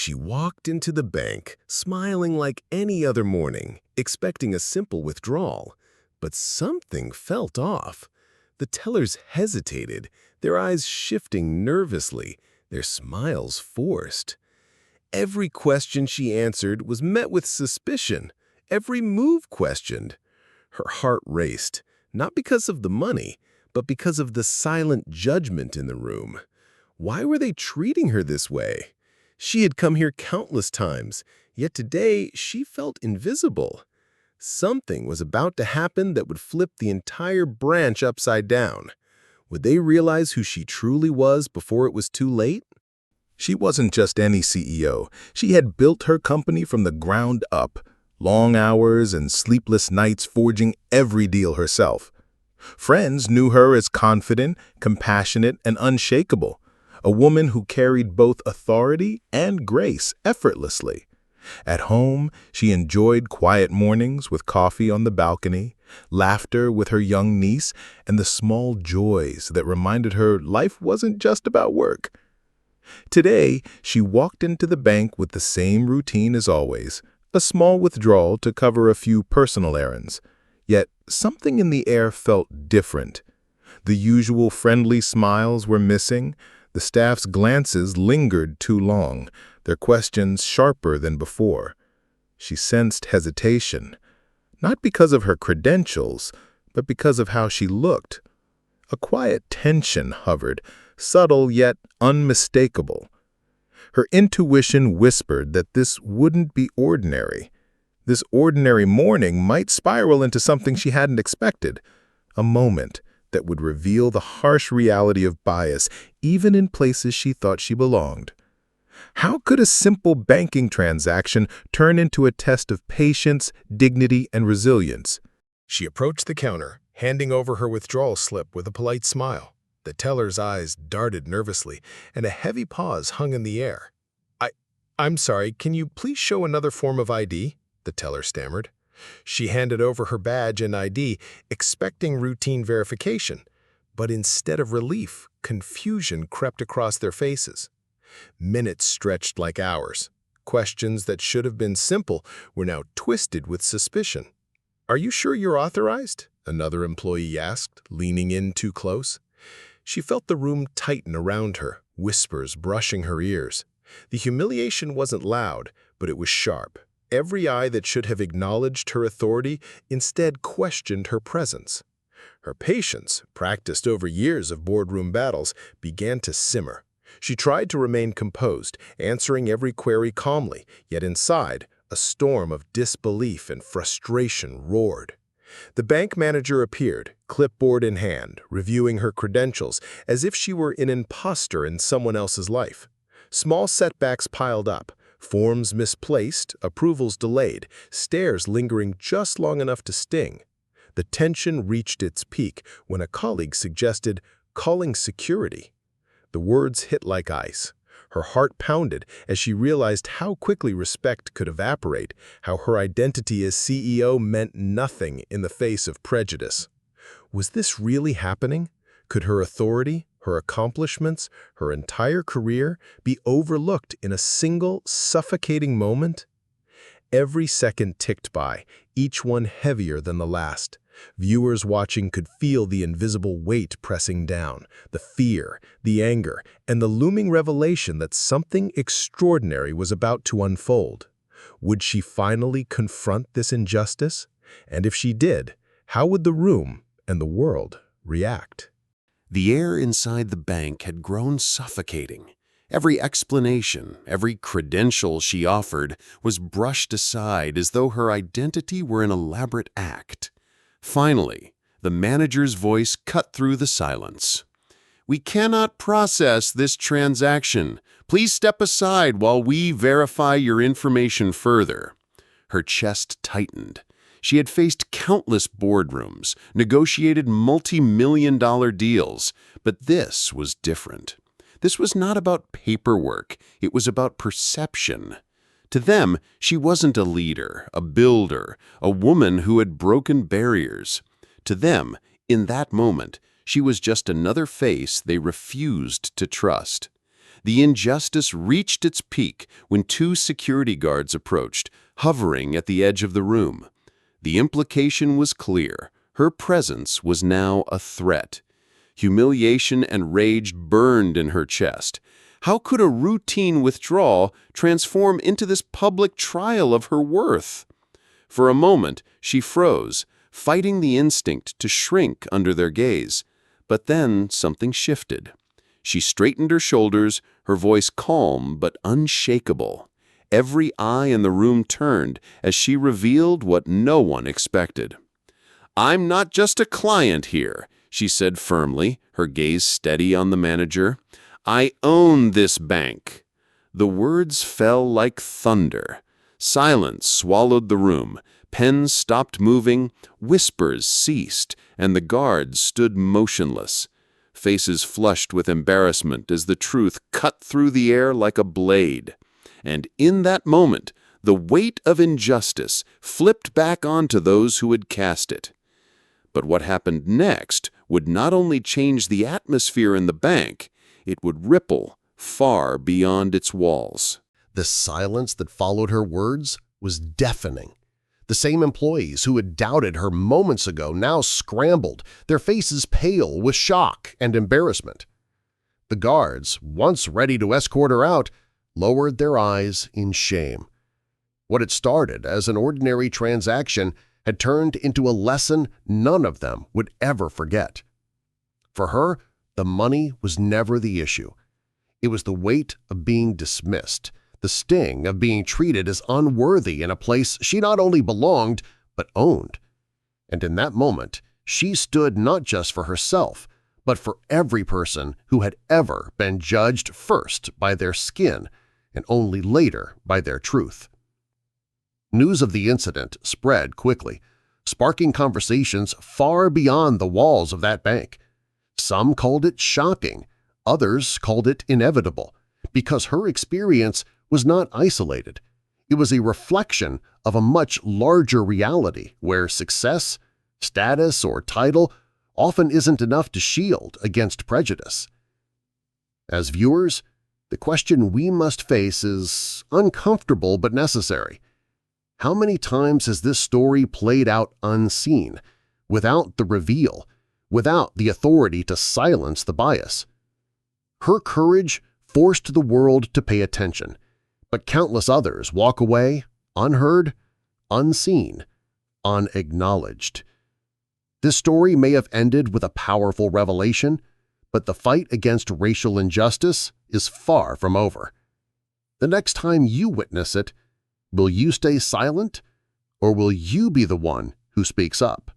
She walked into the bank, smiling like any other morning, expecting a simple withdrawal. But something felt off. The tellers hesitated, their eyes shifting nervously, their smiles forced. Every question she answered was met with suspicion, every move questioned. Her heart raced, not because of the money, but because of the silent judgment in the room. Why were they treating her this way? She had come here countless times, yet today she felt invisible. Something was about to happen that would flip the entire branch upside down. Would they realize who she truly was before it was too late? She wasn't just any CEO. She had built her company from the ground up, long hours and sleepless nights forging every deal herself. Friends knew her as confident, compassionate, and unshakable, a woman who carried both authority and grace effortlessly. At home, she enjoyed quiet mornings with coffee on the balcony, laughter with her young niece, and the small joys that reminded her life wasn't just about work. Today, she walked into the bank with the same routine as always, a small withdrawal to cover a few personal errands. Yet something in the air felt different. The usual friendly smiles were missing, the staff's glances lingered too long, their questions sharper than before. She sensed hesitation, not because of her credentials, but because of how she looked. A quiet tension hovered, subtle yet unmistakable. Her intuition whispered that this wouldn't be ordinary. This ordinary morning might spiral into something she hadn't expected, a moment that would reveal the harsh reality of bias even in places she thought she belonged. How could a simple banking transaction turn into a test of patience, dignity, and resilience? She approached the counter, handing over her withdrawal slip with a polite smile. The teller's eyes darted nervously, and a heavy pause hung in the air. I'm sorry, can you please show another form of ID? The teller stammered. She handed over her badge and ID, expecting routine verification. But instead of relief, confusion crept across their faces. Minutes stretched like hours. Questions that should have been simple were now twisted with suspicion. Are you sure you're authorized? Another employee asked, leaning in too close. She felt the room tighten around her, whispers brushing her ears. The humiliation wasn't loud, but it was sharp. Every eye that should have acknowledged her authority instead questioned her presence. Her patience, practiced over years of boardroom battles, began to simmer. She tried to remain composed, answering every query calmly, yet inside, a storm of disbelief and frustration roared. The bank manager appeared, clipboard in hand, reviewing her credentials as if she were an imposter in someone else's life. Small setbacks piled up, forms misplaced, approvals delayed, stares lingering just long enough to sting. The tension reached its peak when a colleague suggested calling security. The words hit like ice. Her heart pounded as she realized how quickly respect could evaporate, how her identity as CEO meant nothing in the face of prejudice. Was this really happening? Could her authority, her accomplishments, her entire career be overlooked in a single, suffocating moment? Every second ticked by, each one heavier than the last. Viewers watching could feel the invisible weight pressing down, the fear, the anger, and the looming revelation that something extraordinary was about to unfold. Would she finally confront this injustice? And if she did, how would the room and the world react? The air inside the bank had grown suffocating. Every explanation, every credential she offered was brushed aside as though her identity were an elaborate act. Finally, the manager's voice cut through the silence. "We cannot process this transaction. Please step aside while we verify your information further." Her chest tightened. She had faced countless boardrooms, negotiated multi-million-dollar deals, but this was different. This was not about paperwork, it was about perception. To them, she wasn't a leader, a builder, a woman who had broken barriers. To them, in that moment, she was just another face they refused to trust. The injustice reached its peak when two security guards approached, hovering at the edge of the room. The implication was clear. Her presence was now a threat. Humiliation and rage burned in her chest. How could a routine withdrawal transform into this public trial of her worth? For a moment, she froze, fighting the instinct to shrink under their gaze. But then something shifted. She straightened her shoulders, her voice calm but unshakable. Every eye in the room turned as she revealed what no one expected. "I'm not just a client here," she said firmly, her gaze steady on the manager. "I own this bank." The words fell like thunder. Silence swallowed the room. Pens stopped moving, whispers ceased, and the guards stood motionless. Faces flushed with embarrassment as the truth cut through the air like a blade. And in that moment, the weight of injustice flipped back onto those who had cast it. But what happened next would not only change the atmosphere in the bank, it would ripple far beyond its walls. The silence that followed her words was deafening. The same employees who had doubted her moments ago now scrambled, their faces pale with shock and embarrassment. The guards, once ready to escort her out, lowered their eyes in shame. What had started as an ordinary transaction had turned into a lesson none of them would ever forget. For her, the money was never the issue. It was the weight of being dismissed, the sting of being treated as unworthy in a place she not only belonged but owned. And in that moment, she stood not just for herself, but for every person who had ever been judged first by their skin and only later by their truth. News of the incident spread quickly, sparking conversations far beyond the walls of that bank. Some called it shocking, others called it inevitable, because her experience was not isolated. It was a reflection of a much larger reality where success, status, or title often isn't enough to shield against prejudice. As viewers, the question we must face is uncomfortable but necessary. How many times has this story played out unseen, without the reveal, without the authority to silence the bias? Her courage forced the world to pay attention, but countless others walk away unheard, unseen, unacknowledged. This story may have ended with a powerful revelation, but the fight against racial injustice is far from over. The next time you witness it, will you stay silent, or will you be the one who speaks up?